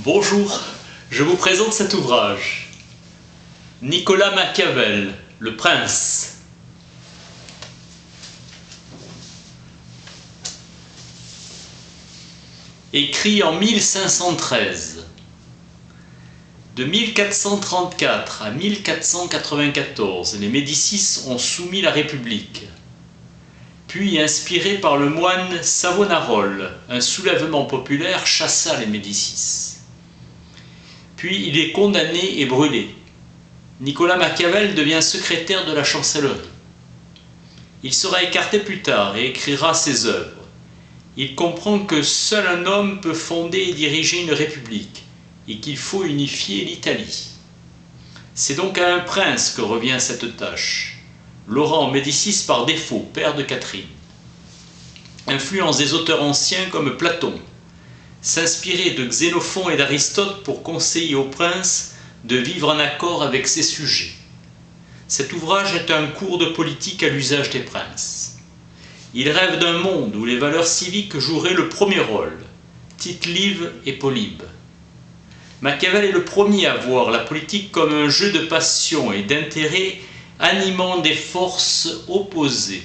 Bonjour, je vous présente cet ouvrage. Nicolas Machiavel, Le Prince. Écrit en 1513. De 1434 à 1494, les Médicis ont soumis la République. Puis, inspiré par le moine Savonarole, un soulèvement populaire chassa les Médicis. Puis il est condamné et brûlé. Nicolas Machiavel devient secrétaire de la chancellerie. Il sera écarté plus tard et écrira ses œuvres. Il comprend que seul un homme peut fonder et diriger une république et qu'il faut unifier l'Italie. C'est donc à un prince que revient cette tâche. Laurent Médicis par défaut, père de Catherine. Influence des auteurs anciens comme Platon. S'inspirer de Xénophon et d'Aristote pour conseiller au prince de vivre en accord avec ses sujets. Cet ouvrage est un cours de politique à l'usage des princes. Il rêve d'un monde où les valeurs civiques joueraient le premier rôle, Tite-Live et Polybe. Machiavel est le premier à voir la politique comme un jeu de passion et d'intérêt animant des forces opposées.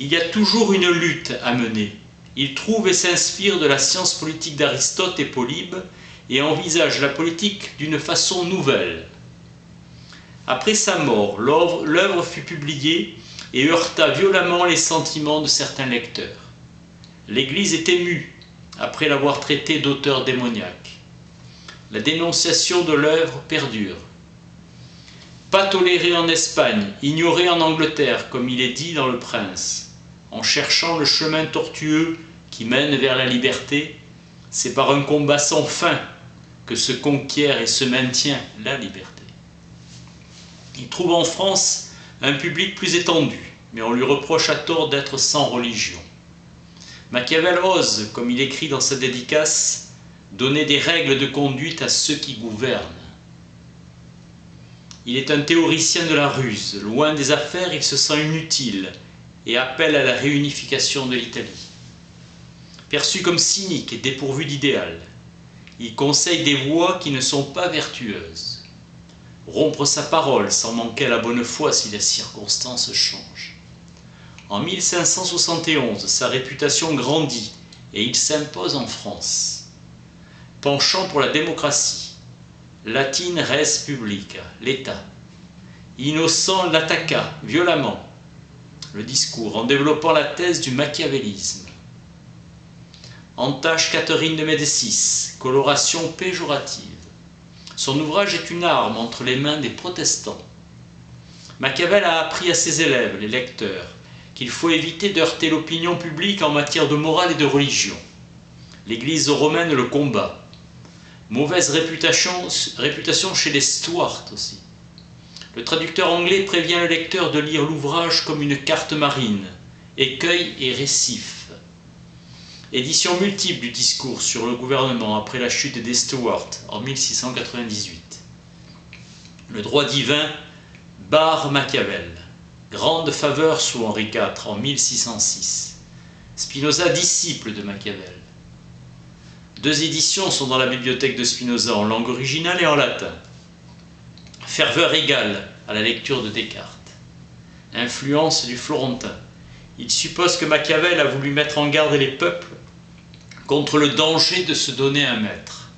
Il y a toujours une lutte à mener. Il trouve et s'inspire de la science politique d'Aristote et Polybe et envisage la politique d'une façon nouvelle. Après sa mort, l'œuvre fut publiée et heurta violemment les sentiments de certains lecteurs. L'Église est émue après l'avoir traité d'auteur démoniaque. La dénonciation de l'œuvre perdure. Pas toléré en Espagne, ignoré en Angleterre, comme il est dit dans Le Prince. En cherchant le chemin tortueux qui mène vers la liberté, c'est par un combat sans fin que se conquiert et se maintient la liberté. Il trouve en France un public plus étendu, mais on lui reproche à tort d'être sans religion. Machiavel ose, comme il écrit dans sa dédicace, donner des règles de conduite à ceux qui gouvernent. Il est un théoricien de la ruse. Loin des affaires, il se sent inutile et appelle à la réunification de l'Italie. Perçu comme cynique et dépourvu d'idéal, il conseille des voies qui ne sont pas vertueuses. Rompre sa parole sans manquer à la bonne foi si les circonstances changent. En 1571, sa réputation grandit et il s'impose en France. Penchant pour la démocratie, Latine res publica, l'État. Innocent l'attaqua violemment, le discours, en développant la thèse du machiavélisme. Entache Catherine de Médicis, coloration péjorative. Son ouvrage est une arme entre les mains des protestants. Machiavel a appris à ses élèves, les lecteurs, qu'il faut éviter d'heurter l'opinion publique en matière de morale et de religion. L'Église romaine le combat. Mauvaise réputation chez les Stuarts aussi. Le traducteur anglais prévient le lecteur de lire l'ouvrage comme une carte marine, écueil et récif. Édition multiple du discours sur le gouvernement après la chute des Stuarts en 1698. Le droit divin barre Machiavel. Grande faveur sous Henri IV en 1606. Spinoza, disciple de Machiavel. 2 éditions sont dans la bibliothèque de Spinoza en langue originale et en latin. Ferveur égale à la lecture de Descartes. Influence du Florentin. Il suppose que Machiavel a voulu mettre en garde les peuples contre le danger de se donner un maître.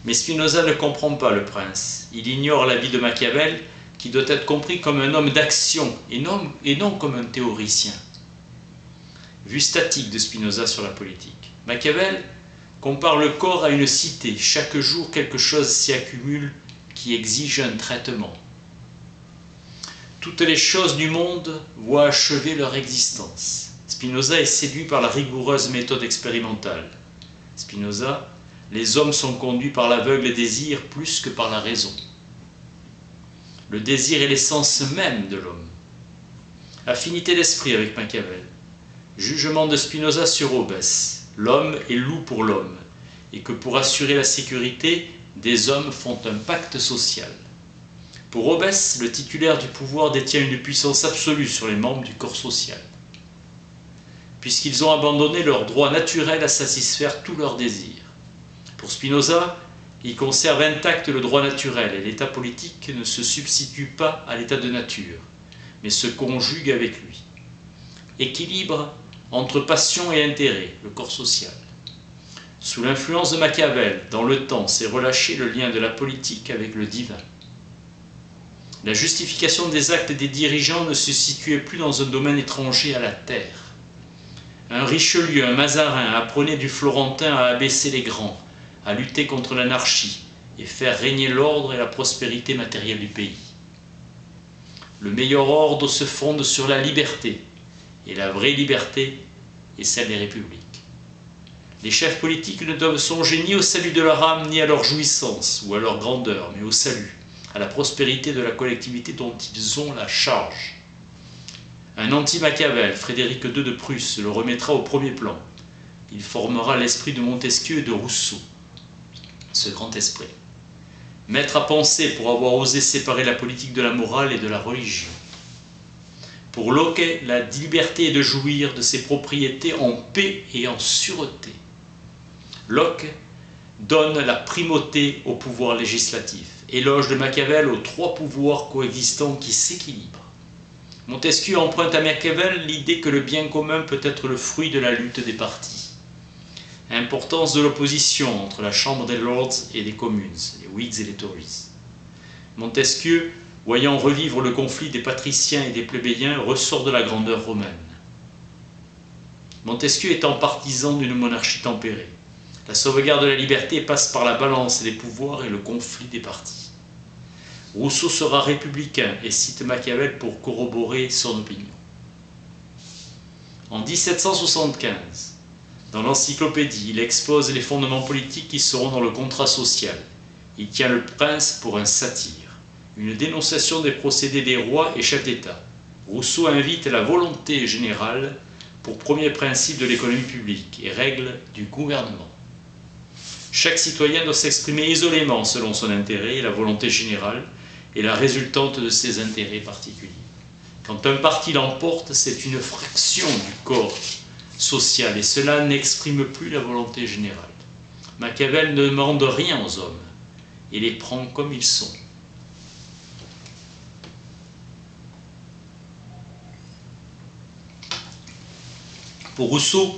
Mais Spinoza ne comprend pas le prince. Il ignore la vie de Machiavel qui doit être compris comme un homme d'action et non comme un théoricien. Vue statique de Spinoza sur la politique. Machiavel compare le corps à une cité. Chaque jour, quelque chose s'y accumule qui exige un traitement. Toutes les choses du monde voient achever leur existence. Spinoza est séduit par la rigoureuse méthode expérimentale. Spinoza, les hommes sont conduits par l'aveugle désir plus que par la raison. Le désir est l'essence même de l'homme. Affinité d'esprit avec Machiavel. Jugement de Spinoza sur Hobbes. L'homme est loup pour l'homme, et que pour assurer la sécurité, des hommes font un pacte social. Pour Hobbes, le titulaire du pouvoir détient une puissance absolue sur les membres du corps social. puisqu'ils ont abandonné leur droit naturel à satisfaire tous leurs désirs. Pour Spinoza, il conserve intact le droit naturel et l'état politique ne se substitue pas à l'état de nature, mais se conjugue avec lui. Équilibre entre passion et intérêt, le corps social. Sous l'influence de Machiavel, dans le temps, s'est relâché le lien de la politique avec le divin. La justification des actes des dirigeants ne se situait plus dans un domaine étranger à la terre. Un Richelieu, un Mazarin apprenaient du Florentin à abaisser les grands, à lutter contre l'anarchie et faire régner l'ordre et la prospérité matérielle du pays. Le meilleur ordre se fonde sur la liberté, et la vraie liberté est celle des républiques. Les chefs politiques ne doivent songer ni au salut de leur âme, ni à leur jouissance ou à leur grandeur, mais au salut, à la prospérité de la collectivité dont ils ont la charge. Un anti-Machiavel, Frédéric II de Prusse, le remettra au premier plan. Il formera l'esprit de Montesquieu et de Rousseau, ce grand esprit. Maître à penser pour avoir osé séparer la politique de la morale et de la religion. Pour Locke, la liberté est de jouir de ses propriétés en paix et en sûreté. Locke donne la primauté au pouvoir législatif, éloge de Machiavel aux trois pouvoirs coexistants qui s'équilibrent. Montesquieu emprunte à Machiavel l'idée que le bien commun peut être le fruit de la lutte des partis. Importance de l'opposition entre la Chambre des Lords et des Communes, les Whigs et les Tories. Montesquieu, voyant revivre le conflit des patriciens et des plébéiens, ressort de la grandeur romaine. Montesquieu étant partisan d'une monarchie tempérée. La sauvegarde de la liberté passe par la balance des pouvoirs et le conflit des partis. Rousseau sera républicain et cite Machiavel pour corroborer son opinion. En 1775, dans l'encyclopédie, il expose les fondements politiques qui seront dans le contrat social. Il tient le prince pour un satyre, une dénonciation des procédés des rois et chefs d'État. Rousseau invite la volonté générale pour premier principe de l'économie publique et règle du gouvernement. Chaque citoyen doit s'exprimer isolément selon son intérêt et la volonté générale est la résultante de ses intérêts particuliers. Quand un parti l'emporte, c'est une fraction du corps social et cela n'exprime plus la volonté générale. Machiavel ne demande rien aux hommes et les prend comme ils sont. Pour Rousseau,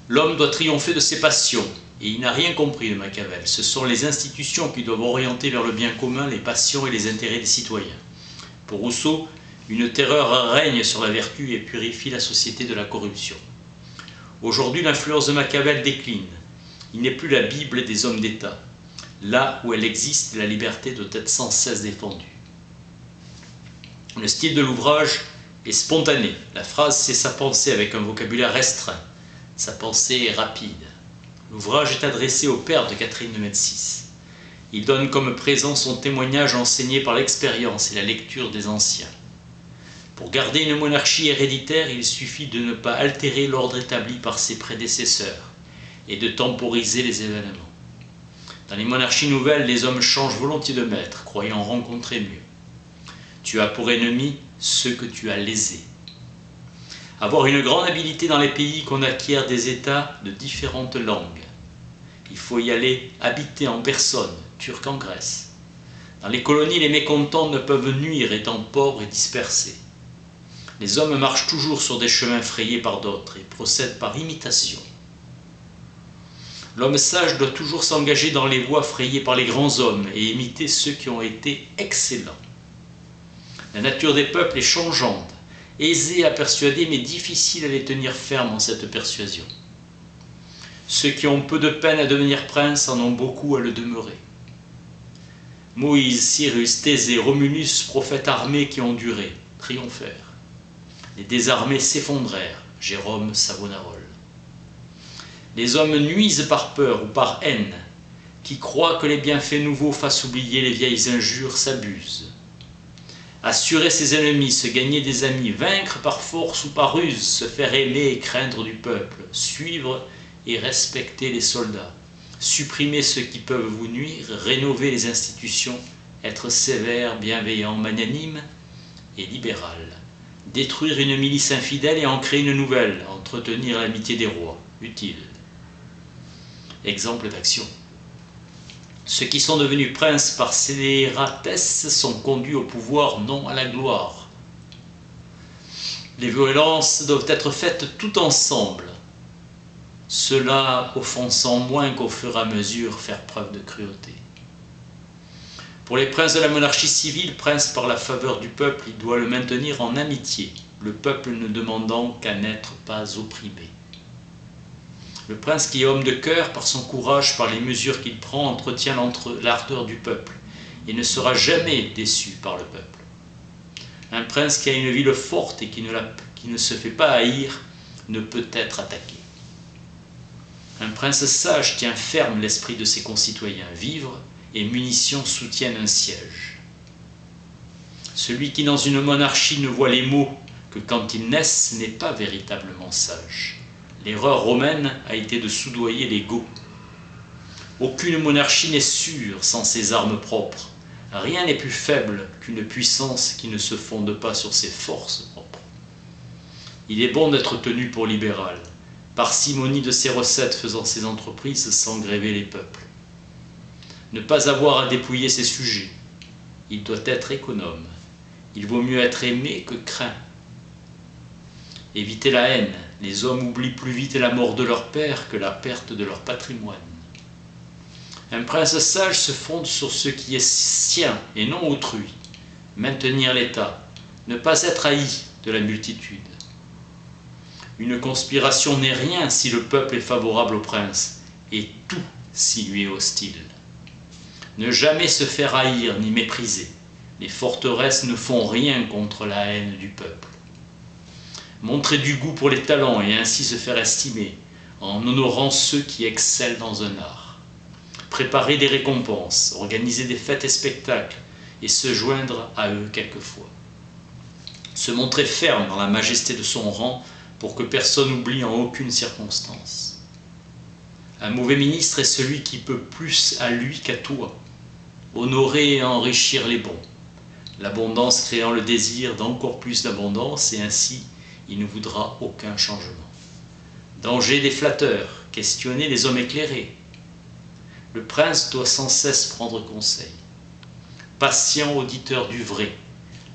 l'homme doit triompher de ses passions. Et il n'a rien compris de Machiavel. Ce sont les institutions qui doivent orienter vers le bien commun les passions et les intérêts des citoyens. Pour Rousseau, une terreur règne sur la vertu et purifie la société de la corruption. Aujourd'hui, l'influence de Machiavel décline. Il n'est plus la Bible des hommes d'État. Là où elle existe, la liberté doit être sans cesse défendue. Le style de l'ouvrage est spontané. La phrase, c'est sa pensée avec un vocabulaire restreint. Sa pensée est rapide. L'ouvrage est adressé au père de Catherine de Médicis. Il donne comme présent son témoignage enseigné par l'expérience et la lecture des anciens. Pour garder une monarchie héréditaire, il suffit de ne pas altérer l'ordre établi par ses prédécesseurs et de temporiser les événements. Dans les monarchies nouvelles, les hommes changent volontiers de maître, croyant rencontrer mieux. Tu as pour ennemi ceux que tu as lésés. Avoir une grande habileté dans les pays qu'on acquiert des États de différentes langues. Il faut y aller habiter en personne, turc en Grèce. Dans les colonies, les mécontents ne peuvent nuire étant pauvres et dispersés. Les hommes marchent toujours sur des chemins frayés par d'autres et procèdent par imitation. L'homme sage doit toujours s'engager dans les voies frayées par les grands hommes et imiter ceux qui ont été excellents. La nature des peuples est changeante, aisée à persuader mais difficile à les tenir fermes en cette persuasion. Ceux qui ont peu de peine à devenir princes en ont beaucoup à le demeurer. Moïse, Cyrus, Thésée, Romulus, prophètes armés qui ont duré, triomphèrent. Les désarmés s'effondrèrent, Jérôme, Savonarole. Les hommes nuisent par peur ou par haine, qui croient que les bienfaits nouveaux fassent oublier les vieilles injures s'abusent. Assurer ses ennemis, se gagner des amis, vaincre par force ou par ruse, se faire aimer et craindre du peuple, suivre et respecter les soldats, supprimer ceux qui peuvent vous nuire, rénover les institutions, être sévère, bienveillant, magnanime et libéral, détruire une milice infidèle et en créer une nouvelle, entretenir l'amitié des rois, utile. Exemple d'action. Ceux qui sont devenus princes par scélératesse sont conduits au pouvoir, non à la gloire. Les violences doivent être faites tout ensemble, cela offensant moins qu'au fur et à mesure faire preuve de cruauté. Pour les princes de la monarchie civile, prince par la faveur du peuple, il doit le maintenir en amitié, le peuple ne demandant qu'à n'être pas opprimé. Le prince qui est homme de cœur, par son courage, par les mesures qu'il prend, entretient l'ardeur du peuple et ne sera jamais déçu par le peuple. Un prince qui a une ville forte et qui ne se fait pas haïr ne peut être attaqué. Un prince sage tient ferme l'esprit de ses concitoyens. Vivres et munitions soutiennent un siège. Celui qui dans une monarchie ne voit les maux que quand ils naissent n'est pas véritablement sage. L'erreur romaine a été de soudoyer les Goths. Aucune monarchie n'est sûre sans ses armes propres. Rien n'est plus faible qu'une puissance qui ne se fonde pas sur ses forces propres. Il est bon d'être tenu pour libéral, parcimonie de ses recettes faisant ses entreprises sans gréver les peuples. Ne pas avoir à dépouiller ses sujets. Il doit être économe. Il vaut mieux être aimé que craint. Éviter la haine. Les hommes oublient plus vite la mort de leur père que la perte de leur patrimoine. Un prince sage se fonde sur ce qui est sien et non autrui. Maintenir l'État. Ne pas être haï de la multitude. Une conspiration n'est rien si le peuple est favorable au prince, et tout s'il lui est hostile. Ne jamais se faire haïr ni mépriser. Les forteresses ne font rien contre la haine du peuple. Montrer du goût pour les talents et ainsi se faire estimer, en honorant ceux qui excellent dans un art. Préparer des récompenses, organiser des fêtes et spectacles, et se joindre à eux quelquefois. Se montrer ferme dans la majesté de son rang pour que personne n'oublie en aucune circonstance. Un mauvais ministre est celui qui peut plus à lui qu'à toi. Honorer et enrichir les bons. L'abondance créant le désir d'encore plus d'abondance et ainsi il ne voudra aucun changement. Danger des flatteurs, questionner les hommes éclairés. Le prince doit sans cesse prendre conseil. Patient auditeur du vrai.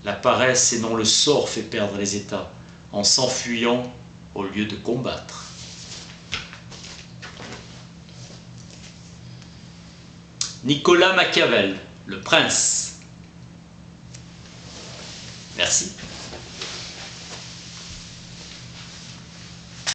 La paresse et non le sort fait perdre les États, en s'enfuyant au lieu de combattre. Nicolas Machiavel, le prince. Merci.